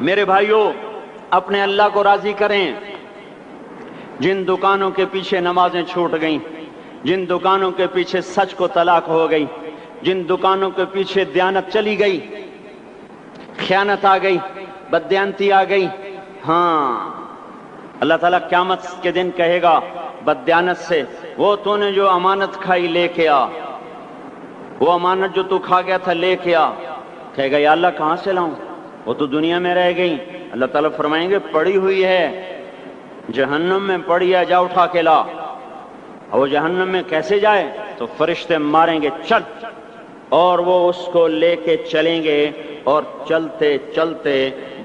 میرے بھائیوں، اپنے اللہ کو راضی کریں۔ جن دکانوں کے پیچھے نمازیں چھوٹ گئیں، جن دکانوں کے پیچھے سچ کو طلاق ہو گئی، جن دکانوں کے پیچھے دیانت چلی گئی، خیانت آ گئی، بددیانتی آ گئی، ہاں اللہ تعالیٰ قیامت کے دن کہے گا بددیانت سے، وہ تو نے جو امانت کھائی لے کے آ، وہ امانت جو تو کھا گیا تھا لے کے آ۔ کہے گا یا اللہ کہاں سے لاؤں، وہ تو دنیا میں رہ گئی۔ اللہ تعالیٰ فرمائیں گے پڑی ہوئی ہے جہنم میں، پڑی ہے، جا اٹھا کے لا۔ اور وہ جہنم میں کیسے جائے؟ تو فرشتے ماریں گے چل، اور وہ اس کو لے کے چلیں گے، اور چلتے چلتے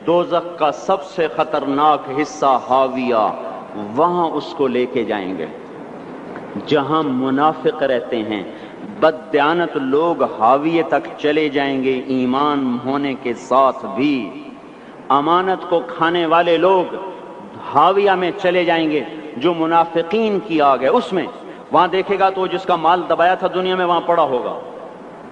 دوزخ کا سب سے خطرناک حصہ حاویہ، وہاں اس کو لے کے جائیں گے جہاں منافق رہتے ہیں۔ بددیانت لوگ حاویہ تک چلے جائیں گے ایمان ہونے کے ساتھ بھی، امانت کو کھانے والے لوگ حاویہ میں چلے جائیں گے جو منافقین کی آگ ہے اس میں۔ وہاں دیکھے گا تو جس کا مال دبایا تھا دنیا میں وہاں پڑا ہوگا،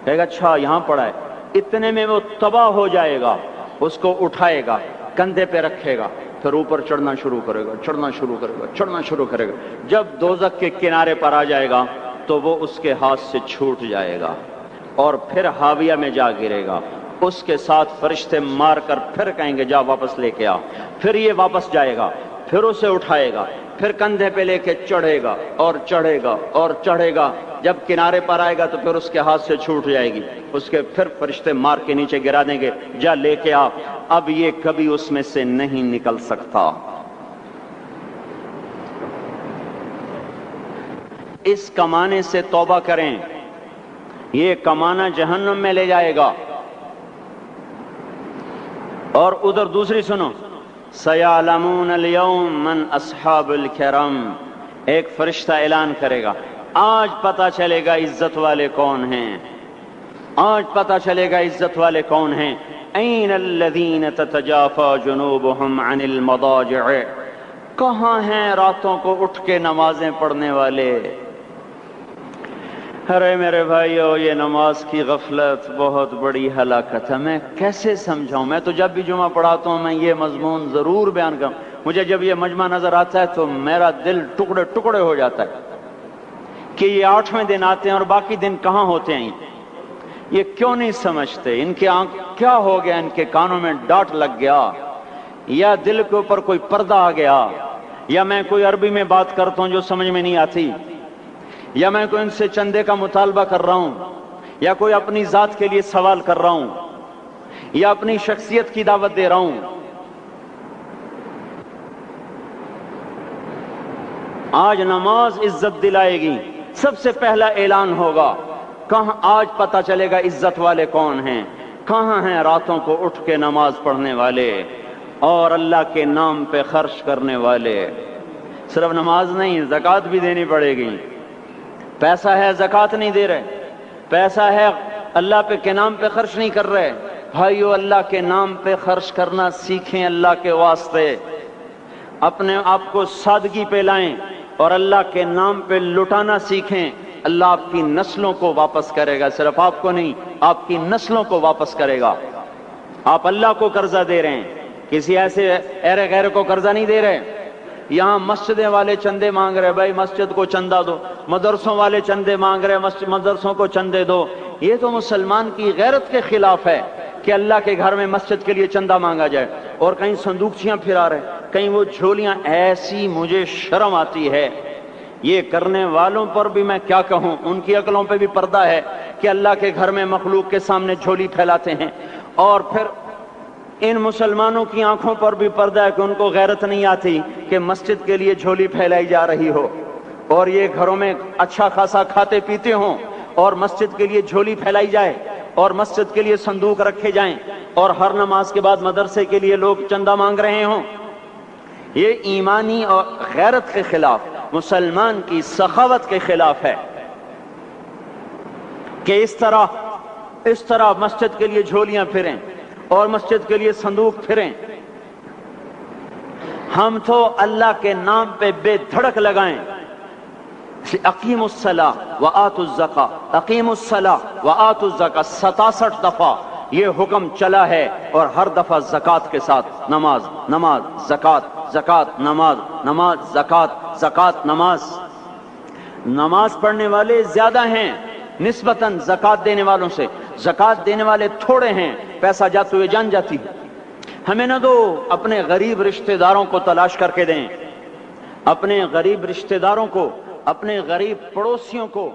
کہے گا اچھا یہاں پڑا ہے، اتنے میں وہ تباہ ہو جائے گا، اس کو اٹھائے گا، کندھے پہ رکھے گا، پھر اوپر چڑھنا شروع کرے گا، چڑھنا شروع کرے گا، چڑھنا شروع کرے گا۔ جب دوزخ کے کنارے پر آ جائے گا تو وہ اس کے ہاتھ سے چھوٹ جائے گا اور پھر حاویہ میں جا گرے گا۔ اس کے ساتھ فرشتے مار کر پھر کہیں گے جا واپس لے کے آ، پھر یہ واپس جائے گا، پھر اسے اٹھائے گا، پھر کندھے پہ لے کے چڑھے گا اور چڑھے گا اور چڑھے گا۔ جب کنارے پر آئے گا تو پھر اس کے ہاتھ سے چھوٹ جائے گی، اس کے پھر فرشتے مار کے نیچے گرا دیں گے، جا لے کے آ۔ اب یہ کبھی اس میں سے نہیں نکل سکتا۔ اس کمانے سے توبہ کریں، یہ کمانا جہنم میں لے جائے گا۔ اور ادھر دوسری سنو، سَيَعْلَمُونَ الْيَوْمَ مَنْ أَصْحَابُ الْكِرَامِ، ایک فرشتہ اعلان کرے گا آج پتہ چلے گا عزت والے کون ہیں، آج پتہ چلے گا عزت والے کون ہیں۔ أَيْنَ الَّذِينَ تَتَجَافَى جُنُوبُهُمْ عَنِ الْمَضَاجِعِ، کہاں ہیں راتوں کو اٹھ کے نمازیں پڑھنے والے؟ ارے میرے بھائیو، یہ نماز کی غفلت بہت بڑی ہلاکت ہے۔ میں کیسے سمجھاؤں؟ میں تو جب بھی جمعہ پڑھاتا ہوں میں یہ مضمون ضرور بیان کروں، مجھے جب یہ مجمع نظر آتا ہے تو میرا دل ٹکڑے ٹکڑے ہو جاتا ہے کہ یہ 8ویں دن آتے ہیں اور باقی دن کہاں ہوتے ہیں؟ یہ کیوں نہیں سمجھتے؟ ان کے آنکھ کیا ہو گیا؟ ان کے کانوں میں ڈاٹ لگ گیا، یا دل کے اوپر کوئی پردہ آ گیا، یا میں کوئی عربی میں بات کرتا ہوں جو سمجھ میں نہیں آتی، یا میں کوئی ان سے چندے کا مطالبہ کر رہا ہوں، یا کوئی اپنی ذات کے لیے سوال کر رہا ہوں، یا اپنی شخصیت کی دعوت دے رہا ہوں۔ آج نماز عزت دلائے گی، سب سے پہلا اعلان ہوگا، کہاں آج پتہ چلے گا عزت والے کون ہیں، کہاں ہیں راتوں کو اٹھ کے نماز پڑھنے والے اور اللہ کے نام پہ خرچ کرنے والے۔ صرف نماز نہیں، زکوٰۃ بھی دینی پڑے گی۔ پیسہ ہے زکوٰۃ نہیں دے رہے، پیسہ ہے اللہ کے نام پہ خرچ نہیں کر رہے۔ بھائیو، اللہ کے نام پہ خرچ کرنا سیکھیں، اللہ کے واسطے اپنے آپ کو سادگی پہ لائیں اور اللہ کے نام پہ لٹانا سیکھیں۔ اللہ آپ کی نسلوں کو واپس کرے گا، صرف آپ کو نہیں، آپ کی نسلوں کو واپس کرے گا۔ آپ اللہ کو قرضہ دے رہے ہیں، کسی ایسے ایرے غیر کو قرضہ نہیں دے رہے۔ یہاں مسجدیں والے چندے مانگ رہے، بھائی مسجد کو چندہ دو، مدرسوں والے چندے مانگ رہے، مدرسوں کو چندے دو۔ یہ تو مسلمان کی غیرت کے خلاف ہے کہ اللہ کے گھر میں مسجد کے لیے چندہ مانگا جائے، اور کہیں صندوقچیاں پھرا رہے، کہیں وہ جھولیاں۔ ایسی مجھے شرم آتی ہے، یہ کرنے والوں پر بھی میں کیا کہوں، ان کی عقلوں پہ بھی پردہ ہے کہ اللہ کے گھر میں مخلوق کے سامنے جھولی پھیلاتے ہیں، اور پھر ان مسلمانوں کی آنکھوں پر بھی پردہ ہے کہ ان کو غیرت نہیں آتی کہ مسجد کے لیے جھولی پھیلائی جا رہی ہو، اور یہ گھروں میں اچھا خاصا کھاتے پیتے ہوں اور مسجد کے لیے جھولی پھیلائی جائے اور مسجد کے لیے صندوق رکھے جائیں، اور ہر نماز کے بعد مدرسے کے لیے لوگ چندہ مانگ رہے ہوں۔ یہ ایمانی اور غیرت کے خلاف، مسلمان کی سخاوت کے خلاف ہے کہ اس طرح مسجد کے لیے جھولیاں پھریں اور مسجد کے لیے صندوق پھریں۔ ہم تو اللہ کے نام پہ بے دھڑک لگائیں، اقیموا الصلاۃ وآتوا الزکاۃ، اقیموا الصلاۃ وآتوا الزکاۃ 67 دفعہ یہ حکم چلا ہے، اور ہر دفعہ زکوٰۃ کے ساتھ نماز، نماز، زکوٰۃ، زکوٰۃ، نماز، نماز، زکوٰۃ، زکوٰۃ، نماز۔ نماز پڑھنے والے زیادہ ہیں نسبتاً زکوٰۃ دینے والوں سے، زکوٰۃ دینے والے تھوڑے ہیں، پیسہ جاتے ہوئے جان جاتی ہے۔ ہمیں نہ دو، اپنے غریب رشتہ داروں کو تلاش کر کے دیں، اپنے غریب رشتہ داروں کو، اپنے غریب پڑوسیوں کو